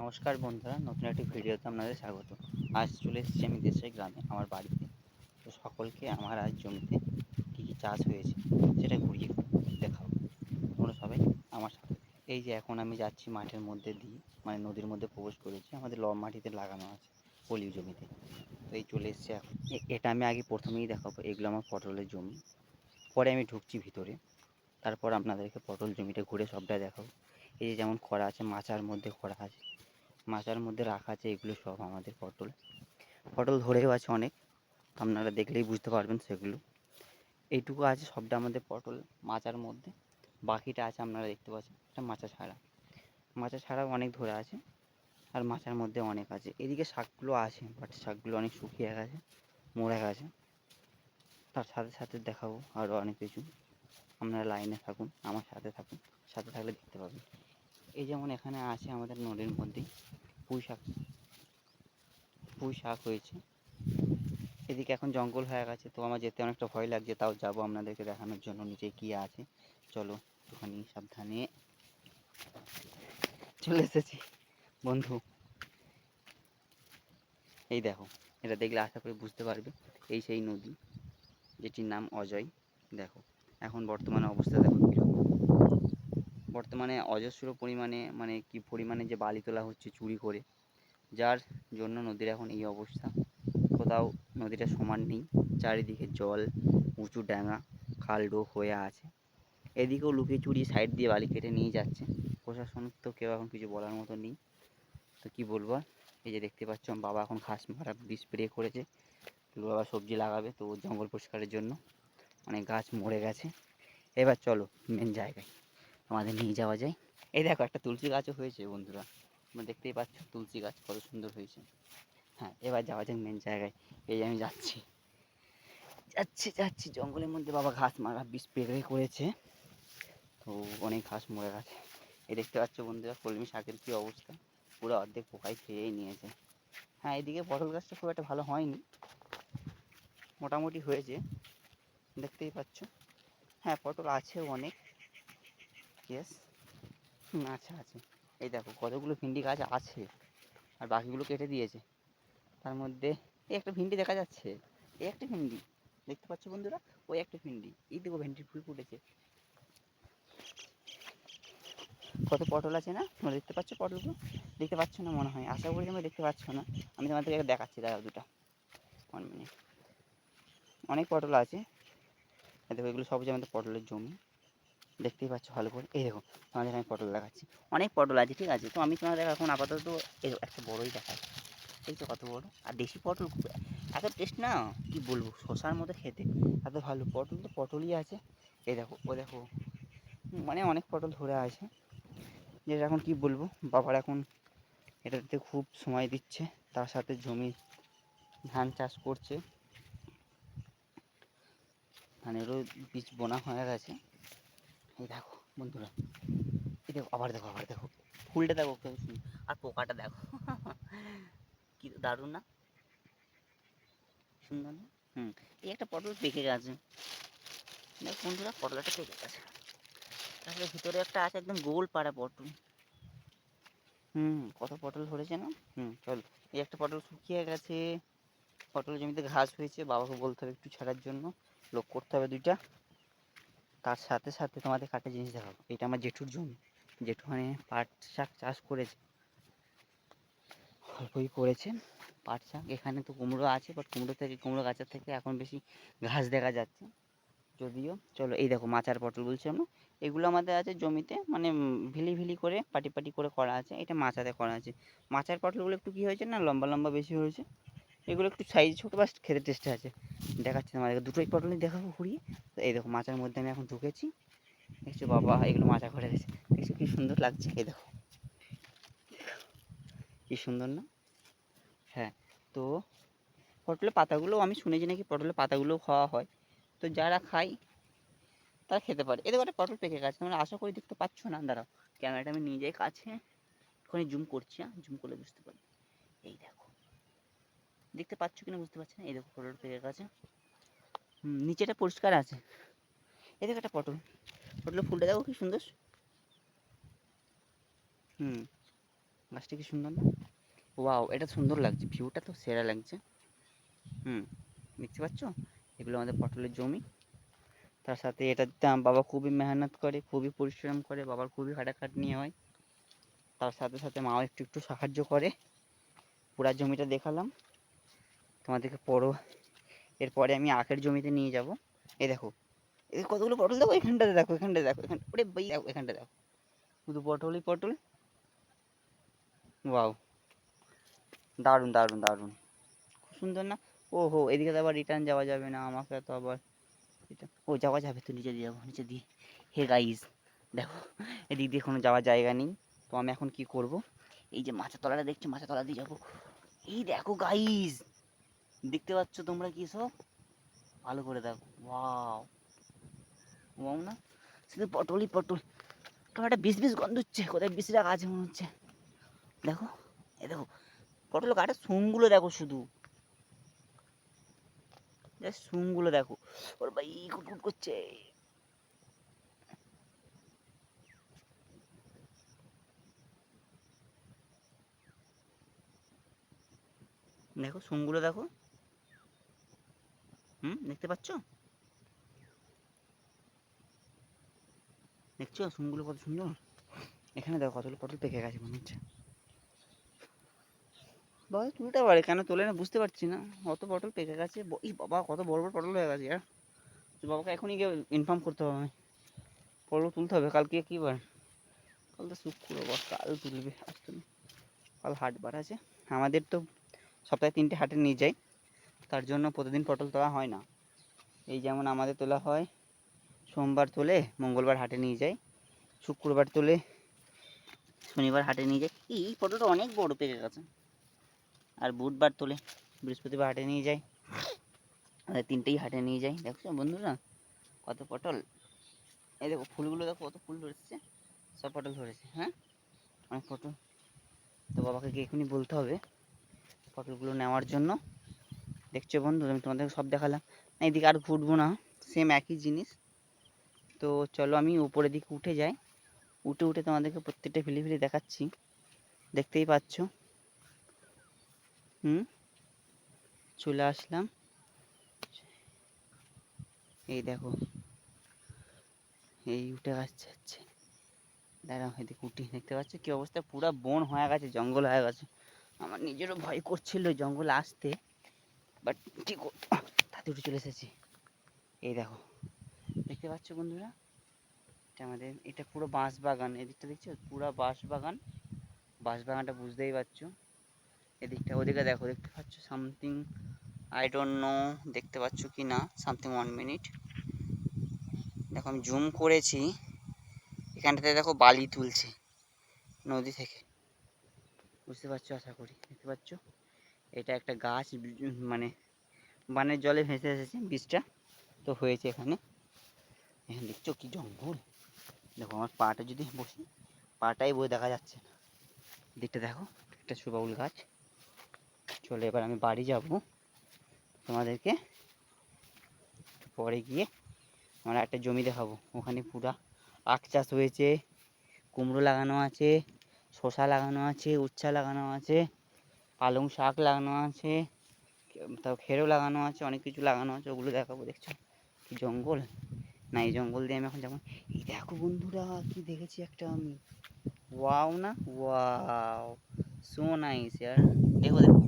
নমস্কার বন্ধুরা, নতুন একটি ভিডিওতে আপনাদের স্বাগত। আজ চলে এসেছি আমি দেশের গ্রামে আমার বাড়িতে। তো সকলকে আমার আজ জমিতে কী কী চাষ হয়েছে সেটা ঘুরিয়ে দেখাবো। তোমরা সবাই আমার সাথে। এই যে এখন আমি যাচ্ছি মাঠের মধ্যে দিয়ে, মানে নদীর মধ্যে প্রবেশ করেছি, আমাদের মাটিতে লাগানো আছে পলি জমিতে। তো এই চলে এসছে এখন। এটা আমি আগে প্রথমেই দেখাবো, এগুলো আমার পটলের জমি। পরে আমি ঢুকছি ভিতরে, তারপর আপনাদেরকে পটল জমিটা ঘুরে সবটা দেখাবো। এই যে যেমন খরা আছে, মাচার মধ্যে খরা আছে, মাচার মধ্যে রাখা আছে, এগুলো সব আমাদের পটল। পটল ধরেও আছে অনেক, আপনারা দেখলেই বুঝতে পারবেন সেগুলো। এইটুকু আছে সবটা আমাদের পটল মাচার মধ্যে। বাকিটা আছে আপনারা দেখতে পাচ্ছেন, এটা মাচা ছাড়া। মাচা ছাড়াও অনেক ধরে আছে, আর মাচার মধ্যে অনেক আছে। এদিকে শাকগুলো আছে, বাট শাকগুলো অনেক শুকিয়ে গেছে, মরে গেছে। তার সাথে সাথে দেখাবো আরও অনেক কিছু। আপনারা লাইনে থাকুন, আমার সাথে থাকুন, সাথে থাকলে দেখতে পাবেন। এই যেমন এখানে আছে আমাদের নদীর মধ্যেই পুঁই শাক হয়েছে। এদিকে এখন জঙ্গল হয়ে গেছে, তো আমার যেতে অনেকটা ভয় লাগছে, তাও যাবো আপনাদেরকে দেখানোর জন্য নিচে কী আছে। চলো একটুখানি সাবধানে। চলে এসেছি বন্ধু, এই দেখো। এটা দেখলে আশা করি বুঝতে পারবে, এই সেই নদী যেটির নাম অজয়। দেখো এখন বর্তমানে অবস্থা দেখো কীরকম। বর্তমানে অজস্র পরিমাণে, মানে কি পরিমাণে যে বালি তোলা হচ্ছে চুরি করে, যার জন্য নদীর এখন এই অবস্থা। কোথাও নদীটা সমান নেই, চারিদিকে জল, উঁচু ডাঙা, খাল-ডোব হয়ে আছে। এদিকেও লুকিয়ে-চুরিয়ে সাইড দিয়ে বালি কেটে নিয়ে যাচ্ছে। প্রশাসন তো কেউ এখন কিছু বলার মতো নেই। তো কী বলবো আর। এই যে দেখতে পাচ্ছ বাবা এখন ঘাস মারা স্প্রে করেছে, বাবা সবজি লাগাবে, তো জঙ্গল পরিষ্কারের জন্য অনেক গাছ মরে গেছে। এবার চলো মেন জায়গায় আমাদের নিয়ে যাওয়া যায়। এই দেখো একটা তুলসী গাছও হয়েছে বন্ধুরা, তোমরা দেখতেই পাচ্ছ তুলসী গাছ কত সুন্দর হয়েছে। হ্যাঁ, এবার যাওয়া যাক মেন জায়গায়। এই আমি যাচ্ছি যাচ্ছি যাচ্ছি জঙ্গলের মধ্যে। বাবা ঘাস মারা স্প্রে করেছে, তো অনেক ঘাস মরে গেছে। এই দেখতে পাচ্ছ বন্ধুরা কলমি শাকের কী অবস্থা, পুরো অর্ধেক পোকায় খেয়েই নিয়েছে। হ্যাঁ, এদিকে পটল গাছটা খুব একটা ভালো হয়নি, মোটামুটি হয়েছে, দেখতেই পাচ্ছ। হ্যাঁ, পটল আছেও অনেক, ইয়েস, আচ্ছা আছে। এই দেখো কতগুলো ভিন্ডি গাছ আছে, আর বাকিগুলো কেটে দিয়েছে। তার মধ্যে এই একটা ভিন্ডি দেখা যাচ্ছে, এই একটা ভিন্ডি দেখতে পাচ্ছ বন্ধুরা, ওই একটা ভিন্ডি। এই দেখো ভেন্ডির ফুল ফুটেছে। কত পটল আছে না, তোমরা দেখতে পাচ্ছ পটলগুলো? দেখতে পাচ্ছ না মনে হয়, আশা করি তোমরা দেখতে পাচ্ছ না। আমি তোমাদেরকে দেখাচ্ছি, দাঁড়াও দুটো 1 মিনিট। অনেক পটল আছে, দেখো এগুলো সব যে আমাদের পটলের জমি, দেখতেই পাচ্ছ ভালো করে। এই দেখো তোমাদের আমি পটল দেখাচ্ছি, অনেক পটল আছে, ঠিক আছে। তো আমি তোমাদের এখন আপাতত এই একটা বড়ই দেখাচ্ছি, এই তো কত বড়। আর দেশি পটল খুব এত টেস্ট না, কি বলবো, শশার মতো খেতে, এত ভালো। পটল তো পটলই আছে। এই দেখো, ও দেখো, মানে অনেক পটল ধরে আছে, যেটা এখন কি বলবো। বাবার এখন এটাতে খুব সময় দিচ্ছে, তার সাথে জমি ধান চাষ করছে, ধানেরও বীজ বোনা হয়ে গেছে। এই দেখো বন্ধুরা, এই দেখো, আবার দেখো, আবার দেখো ফুলটা দেখো কেউ, আর পোকাটা দেখো কি দারুণ না, সুন্দর না? এই একটা পটল পেকে গেছে, দেখো বন্ধুরা, পটলটা পেকে গেছে। তাহলে ভিতরে একটা আছে একদম গোল পাড়া পটল। কত পটল ধরেছে না। চল, এই একটা পটল শুকিয়ে গেছে, পটল জমিতে ঘাস হয়েছে, বাবাকে বলতে হবে একটু ছাড়ার জন্য, লোক করতে হবে 2টা। তার সাথে সাথে তোমাদের একটা জিনিস দেখাবো, এটা আমার জেঠুর জমি। জেঠু মানে পাট শাক চাষ করেছে, অল্পই করেছে পাট শাক। এখানে তো কুমড়ো আছে, বাট কুমড়ো গাছের থেকে এখন বেশি ঘাস দেখা যাচ্ছে যদিও। চলো, এই দেখো মাচার পটল বলছি আমরা, এগুলো আমাদের আছে জমিতে, মানে ভিলি ভিলি করে পাটি পাটি করে করা আছে, এটা মাচাতে করা আছে। মাচার পটলগুলো একটু কী হয়েছে না, লম্বা লম্বা বেশি হয়েছে, এগুলো একটু সাইজ ছোটো, বাস খেতে টেস্টে আছে। দেখাচ্ছি তোমাদেরকে, দুটোই পটলই দেখাবো ঘুরিয়ে। তো এই দেখো মাচার মধ্যে আমি এখন ঢুকেছি, দেখছো বাবা এগুলো মাচা করে গেছে, দেখছো কী সুন্দর লাগছে। এই দেখো কী সুন্দর না। হ্যাঁ, তো পটলের পাতাগুলো আমি শুনেছি নাকি পটলের পাতাগুলোও খাওয়া হয়, তো যারা খায় তারা খেতে পারে। এদের একটা পটল পেকে গেছে, তোমরা আশা করি দেখতে পাচ্ছ না, দাঁড়াও ক্যামেরাটা আমি নিয়ে যাই কাছে, এখানে জুম করছি, জুম করলে বুঝতে পারি। এই দেখো, দেখতে পাচ্ছ কিনা বুঝতে পারছি না, এই দেখো পটল পেকে গেছে। নিচেটা পরিষ্কার আছে। এই দেখো একটা পটলের ফুলটা দেখো কি সুন্দর। হুম গাছটা কি সুন্দর না? ওয়াও, এটা সুন্দর লাগছে, ভিউটা তো সেরা লাগছে। হুম, দেখতে পাচ্ছ, এগুলো আমাদের পটলের জমি। তার সাথে এটাতে বাবা খুবই মেহনত করে, খুবই পরিশ্রম করে, বাবার খুবই খাটাখাটনি হয়। তার সাথে সাথে মাও একটু একটু সাহায্য করে। পুরা জমিটা দেখালাম তোমাদেরকে। এরপরে আমি আখের জমিতে নিয়ে যাব। এই দেখো, এই কতগুলো পটল দেখো, এখানটাতে দেখো, এখানটাতে দেখো, এখানে ওরে ভাই দেখো, এখানটা দেখো, শুধু পটলই পটল। ওয়াও, দারুণ দারুণ দারুণ, খুব সুন্দর না? ও হো, এদিকে তো আবার রিটার্ন যাওয়া যাবে না, আমাকে তো আবার ও যাওয়া যাবে তো, নিচে দিয়ে যাবো, নিচে দিয়ে। হে গাইস, দেখো, এদিক দিয়ে কোনো যাওয়ার জায়গা নেই। তো আমি এখন কি করব, এই যে মাছের তলাটা দেখছো, মাছের তলা দিয়ে যাবো। এই দেখো গাইস, দেখতে পাচ্ছ তোমরা কি সব? ভালো করে দেখো, ওয়াও, ওয়াও না? শুধু পটলই পটল। তো একটা বিষ বিষ গন্ধ হচ্ছে, কোথায় বিষ রাখা আছে মনে হচ্ছে। দেখো, এই দেখো, পটল কাটা শুংগুলো দেখো শুধু, জাস্ট শুংগুলো দেখো। ওর ভাই কুটকুট করছে। দেখো শুংগুলো দেখো। দেখতে পাচ্ছ? দেখছো শুংগুলো কত সুন্দর? এখানে দেখো কতগুলো পটল পেকে গেছে মনে হচ্ছে। বাবা তুলতে পারে, কেন তোলে না বুঝতে পারছি না। অত পটল পেকে গেছে, এই বাবা কত বড় বড় পটল হয়ে গেছে আর। তো বাবাকে এখনই গিয়ে ইনফর্ম করতে হবে আমায়। পটল তুলতে হবে, কালকে কি বার? কাল তো শুক্রবার, কাল তুলবে, আজ তো না। কাল হাটবার আছে আমাদের তো, সপ্তাহে 3টে হাটে নিয়ে যাই। তার জন্য প্রতিদিন পটল তোলা হয় না। এই যেমন আমাদের তোলা হয়, সোমবার তোলে মঙ্গলবার হাটে নিয়ে যাই, শুক্রবার তোলে শনিবার হাটে নিয়ে যাই। এই পটলটা অনেক বড় পেকে গেছে। আর বুধবার তোলে, বৃহস্পতিবার হাটে নিয়ে যাই। 3টেই হাটে নিয়ে যাই। দেখছো বন্ধুরা কত পটল। এই দেখো ফুলগুলো দেখো, কত ফুল ধরেছে, সব পটল ধরেছে। হ্যাঁ, অনেক পটল। তো বাবাকে গিয়ে এখনই বলতে হবে পটলগুলো নেওয়ার জন্য। দেখছো বন্ধু, আমি তোমাদেরকে সব দেখালাম না, এদিকে আর ঘুরবো না, সেম একই জিনিস। তো চলো আমি উপরের দিকে উঠে যাই, উঠে উঠে তোমাদেরকে প্রত্যেকটা ফিলি ফিলি দেখাচ্ছি, দেখতেই পাচ্ছ। চলে আসলাম। এই দেখো, এই উঠে আসছে। দাঁড়াও, এদিকে উঠি, দেখতে পাচ্ছ কি অবস্থা, পুরা বন হয়ে গেছে, জঙ্গল হয়ে গেছে। আমার নিজেরও ভয় করছিল জঙ্গল আসতে, বাট ঠিক তাতে উঠে চলে এসেছি। এই দেখো, দেখতে পাচ্ছ বন্ধুরা, এটা আমাদের, এটা পুরো বাঁশ বাগান। এদিকটা দেখছো, পুরো বাঁশ বাগান। বাঁশ বাগানটা বুঝতেই পারছো। এদিকটা, ওদিকে দেখো, দেখতে পাচ্ছ সামথিং, আই ডোন্ট নো দেখতে পাচ্ছ কি না, সামথিং 1 মিনিট। দেখো আমি জুম করেছি, এখানটাতে দেখো বালি তুলছে নদী থেকে, বুঝতে পারছো আশা করি, দেখতে পাচ্ছ। এটা একটা গাছ, মানে বানের জলে ভেসে এসেছে বীজটা, তো হয়েছে এখানে। এখানে দেখছো কি জঙ্গল, দেখো আমার পাটা যদি বসি, পাটাই বই দেখা যাচ্ছে না। দিকটা দেখো, একটা সুবাউল গাছ। চলে এবার আমি বাড়ি যাব, তোমাদেরকে পরে গিয়ে আমরা একটা জমি দেখাবো, ওখানে পুরা আখ চাষ হয়েছে, কুমড়ো লাগানো আছে, শসা লাগানো আছে, উচ্ছা লাগানো আছে, পালং শাক লাগানো আছে, তাও খেরও লাগানো আছে, অনেক কিছু লাগানো আছে, ওগুলো দেখাবো। দেখছো কি জঙ্গল, না এই জঙ্গল দিয়ে আমি এখন যাবো। এই দেখো বন্ধুরা, কি দেখেছি একটা আমি, ওয়াও না, ওয়াও, সো নাইস ইয়ার। দেখো দেখো,